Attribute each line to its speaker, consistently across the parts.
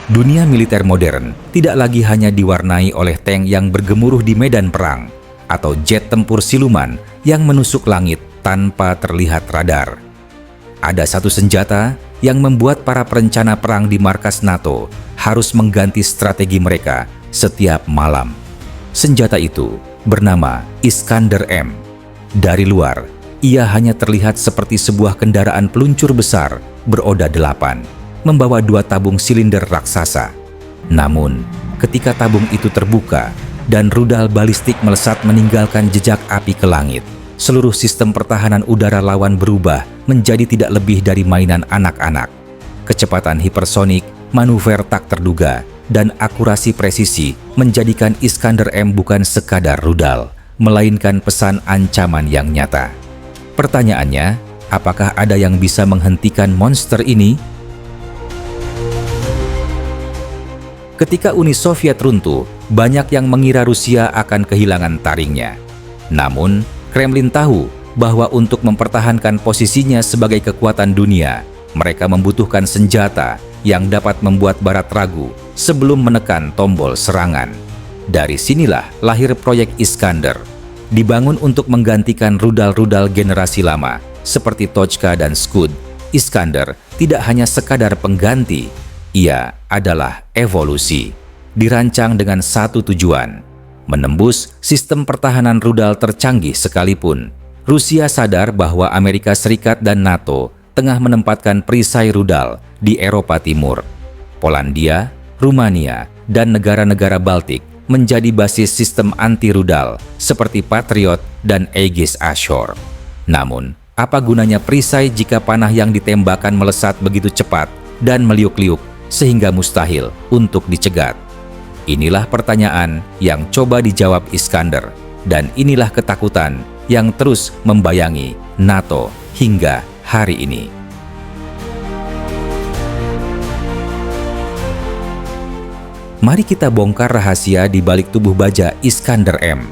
Speaker 1: Dunia militer modern tidak lagi hanya diwarnai oleh tank yang bergemuruh di medan perang atau jet tempur siluman yang menusuk langit tanpa terlihat radar. Ada satu senjata yang membuat para perencana perang di markas NATO harus mengganti strategi mereka setiap malam. Senjata itu bernama Iskander M. Dari luar, ia hanya terlihat seperti sebuah kendaraan peluncur besar beroda 8, membawa 2 tabung silinder raksasa. Namun, ketika tabung itu terbuka dan rudal balistik melesat meninggalkan jejak api ke langit, seluruh sistem pertahanan udara lawan berubah menjadi tidak lebih dari mainan anak-anak. Kecepatan hipersonik, manuver tak terduga, dan akurasi presisi menjadikan Iskander M bukan sekadar rudal, melainkan pesan ancaman yang nyata. Pertanyaannya, apakah ada yang bisa menghentikan monster ini? Ketika Uni Soviet runtuh, banyak yang mengira Rusia akan kehilangan taringnya. Namun, Kremlin tahu bahwa untuk mempertahankan posisinya sebagai kekuatan dunia, mereka membutuhkan senjata yang dapat membuat Barat ragu sebelum menekan tombol serangan. Dari sinilah lahir proyek Iskander, dibangun untuk menggantikan rudal-rudal generasi lama seperti Tochka dan Scud. Iskander tidak hanya sekadar pengganti, ia adalah evolusi, dirancang dengan satu tujuan, menembus sistem pertahanan rudal tercanggih sekalipun. Rusia sadar bahwa Amerika Serikat dan NATO tengah menempatkan perisai rudal di Eropa Timur. Polandia, Rumania, dan negara-negara Baltik menjadi basis sistem anti-rudal seperti Patriot dan Aegis Ashore. Namun, apa gunanya perisai jika panah yang ditembakkan melesat begitu cepat dan meliuk-liuk sehingga mustahil untuk dicegat? Inilah pertanyaan yang coba dijawab Iskander, dan inilah ketakutan yang terus membayangi NATO hingga hari ini. Mari kita bongkar rahasia di balik tubuh baja Iskander M.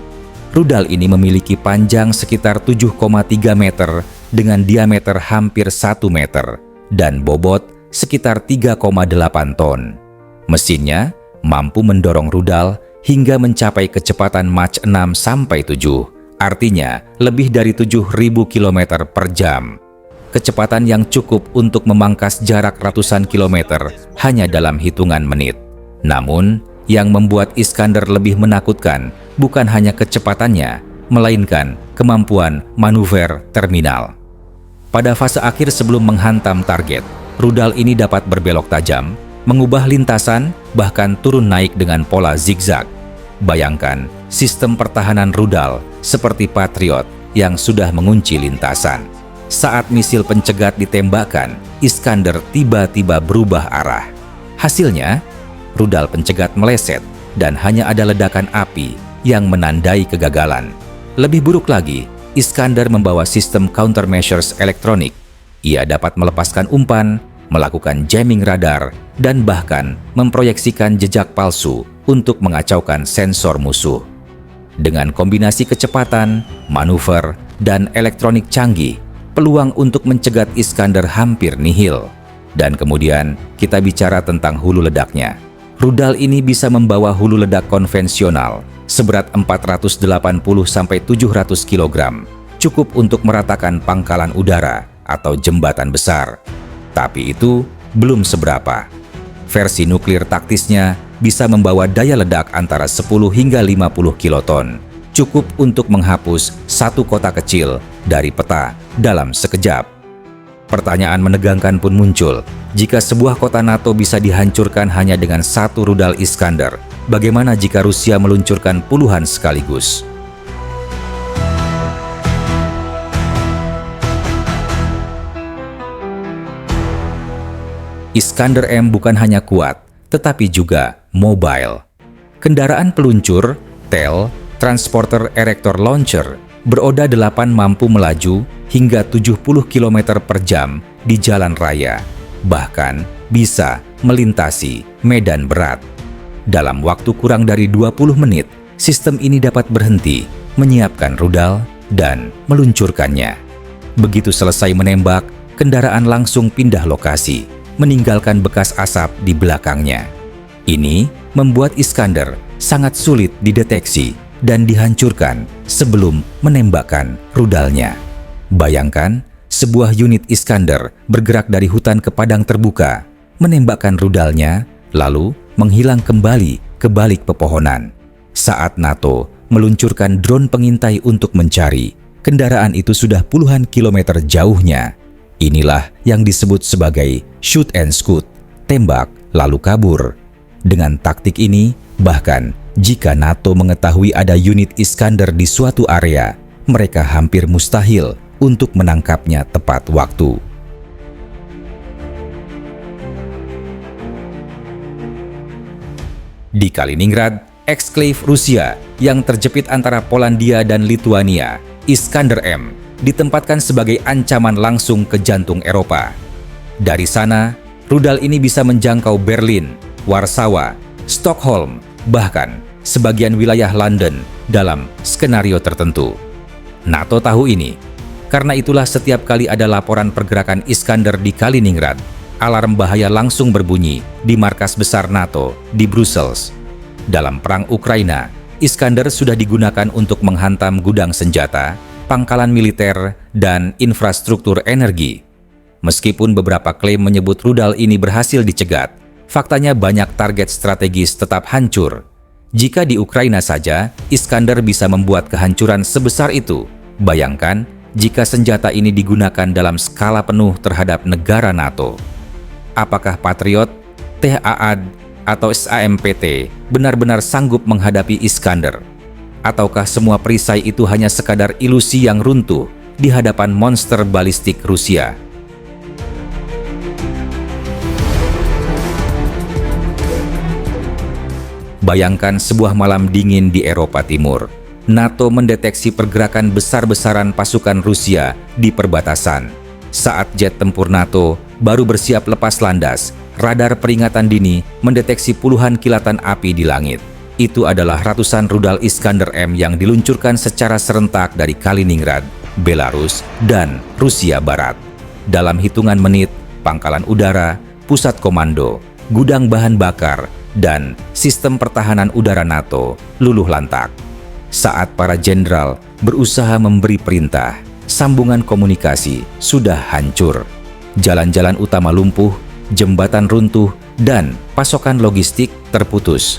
Speaker 1: Rudal ini memiliki panjang sekitar 7,3 meter dengan diameter hampir 1 meter dan bobot sekitar 3,8 ton. Mesinnya mampu mendorong rudal hingga mencapai kecepatan Mach 6-7, artinya lebih dari 7.000 km per jam. Kecepatan yang cukup untuk memangkas jarak ratusan kilometer hanya dalam hitungan menit. Namun, yang membuat Iskander lebih menakutkan bukan hanya kecepatannya, melainkan kemampuan manuver terminal. Pada fase akhir sebelum menghantam target, rudal ini dapat berbelok tajam, mengubah lintasan, bahkan turun naik dengan pola zigzag. Bayangkan sistem pertahanan rudal seperti Patriot yang sudah mengunci lintasan. Saat misil pencegat ditembakkan, Iskander tiba-tiba berubah arah. Hasilnya, rudal pencegat meleset dan hanya ada ledakan api yang menandai kegagalan. Lebih buruk lagi, Iskander membawa sistem countermeasures elektronik. Ia dapat melepaskan umpan, melakukan jamming radar, dan bahkan memproyeksikan jejak palsu untuk mengacaukan sensor musuh. Dengan kombinasi kecepatan, manuver, dan elektronik canggih, peluang untuk mencegat Iskander hampir nihil. Dan kemudian kita bicara tentang hulu ledaknya. Rudal ini bisa membawa hulu ledak konvensional seberat 480-700 kg, cukup untuk meratakan pangkalan udara atau jembatan besar. Tapi itu belum seberapa. Versi nuklir taktisnya bisa membawa daya ledak antara 10 hingga 50 kiloton, cukup untuk menghapus satu kota kecil dari peta dalam sekejap. Pertanyaan menegangkan pun muncul. Jika sebuah kota NATO bisa dihancurkan hanya dengan satu rudal Iskander, bagaimana jika Rusia meluncurkan puluhan sekaligus? Iskander M bukan hanya kuat, tetapi juga mobile. Kendaraan peluncur, TEL, Transporter Erector Launcher, beroda 8 mampu melaju hingga 70 km per jam di jalan raya, bahkan bisa melintasi medan berat. Dalam waktu kurang dari 20 menit, sistem ini dapat berhenti, menyiapkan rudal, dan meluncurkannya. Begitu selesai menembak, kendaraan langsung pindah lokasi, meninggalkan bekas asap di belakangnya. Ini membuat Iskander sangat sulit dideteksi dan dihancurkan sebelum menembakkan rudalnya. Bayangkan, sebuah unit Iskander bergerak dari hutan ke padang terbuka, menembakkan rudalnya, lalu menghilang kembali ke balik pepohonan. Saat NATO meluncurkan drone pengintai untuk mencari, kendaraan itu sudah puluhan kilometer jauhnya. Inilah yang disebut sebagai shoot and scoot, tembak lalu kabur. Dengan taktik ini, bahkan jika NATO mengetahui ada unit Iskander di suatu area, mereka hampir mustahil untuk menangkapnya tepat waktu. Di Kaliningrad, eksklave Rusia yang terjepit antara Polandia dan Lituania, Iskander M ditempatkan sebagai ancaman langsung ke jantung Eropa. Dari sana, rudal ini bisa menjangkau Berlin, Warsawa, Stockholm, bahkan sebagian wilayah London dalam skenario tertentu. NATO tahu ini. Karena itulah setiap kali ada laporan pergerakan Iskander di Kaliningrad, alarm bahaya langsung berbunyi di markas besar NATO di Brussels. Dalam perang Ukraina, Iskander sudah digunakan untuk menghantam gudang senjata, pangkalan militer, dan infrastruktur energi. Meskipun beberapa klaim menyebut rudal ini berhasil dicegat, faktanya banyak target strategis tetap hancur. Jika di Ukraina saja, Iskander bisa membuat kehancuran sebesar itu. Bayangkan jika senjata ini digunakan dalam skala penuh terhadap negara NATO. Apakah Patriot, THAAD, atau SAMPT benar-benar sanggup menghadapi Iskander? Ataukah semua perisai itu hanya sekadar ilusi yang runtuh di hadapan monster balistik Rusia? Bayangkan sebuah malam dingin di Eropa Timur. NATO mendeteksi pergerakan besar-besaran pasukan Rusia di perbatasan. Saat jet tempur NATO baru bersiap lepas landas, radar peringatan dini mendeteksi puluhan kilatan api di langit. Itu adalah ratusan rudal Iskander M yang diluncurkan secara serentak dari Kaliningrad, Belarus, dan Rusia Barat. Dalam hitungan menit, pangkalan udara, pusat komando, gudang bahan bakar, dan sistem pertahanan udara NATO luluh lantak. Saat para jenderal berusaha memberi perintah, sambungan komunikasi sudah hancur. Jalan-jalan utama lumpuh, jembatan runtuh, dan pasokan logistik terputus.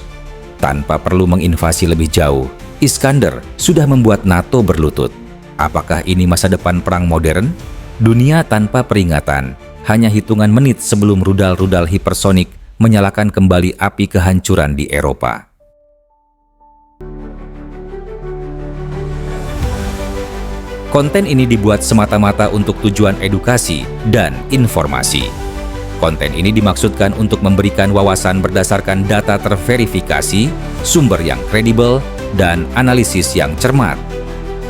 Speaker 1: Tanpa perlu menginvasi lebih jauh, Iskander sudah membuat NATO berlutut. Apakah ini masa depan perang modern? Dunia tanpa peringatan, hanya hitungan menit sebelum rudal-rudal hipersonik menyalakan kembali api kehancuran di Eropa. Konten ini dibuat semata-mata untuk tujuan edukasi dan informasi. Konten ini dimaksudkan untuk memberikan wawasan berdasarkan data terverifikasi, sumber yang kredibel, dan analisis yang cermat.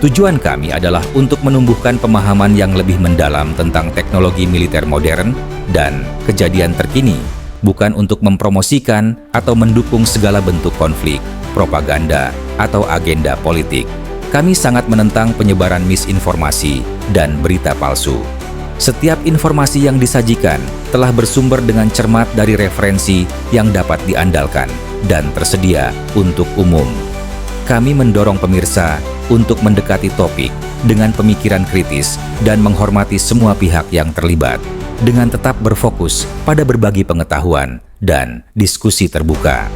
Speaker 1: Tujuan kami adalah untuk menumbuhkan pemahaman yang lebih mendalam tentang teknologi militer modern dan kejadian terkini, bukan untuk mempromosikan atau mendukung segala bentuk konflik, propaganda, atau agenda politik. Kami sangat menentang penyebaran misinformasi dan berita palsu. Setiap informasi yang disajikan telah bersumber dengan cermat dari referensi yang dapat diandalkan dan tersedia untuk umum. Kami mendorong pemirsa untuk mendekati topik dengan pemikiran kritis dan menghormati semua pihak yang terlibat, dengan tetap berfokus pada berbagi pengetahuan dan diskusi terbuka.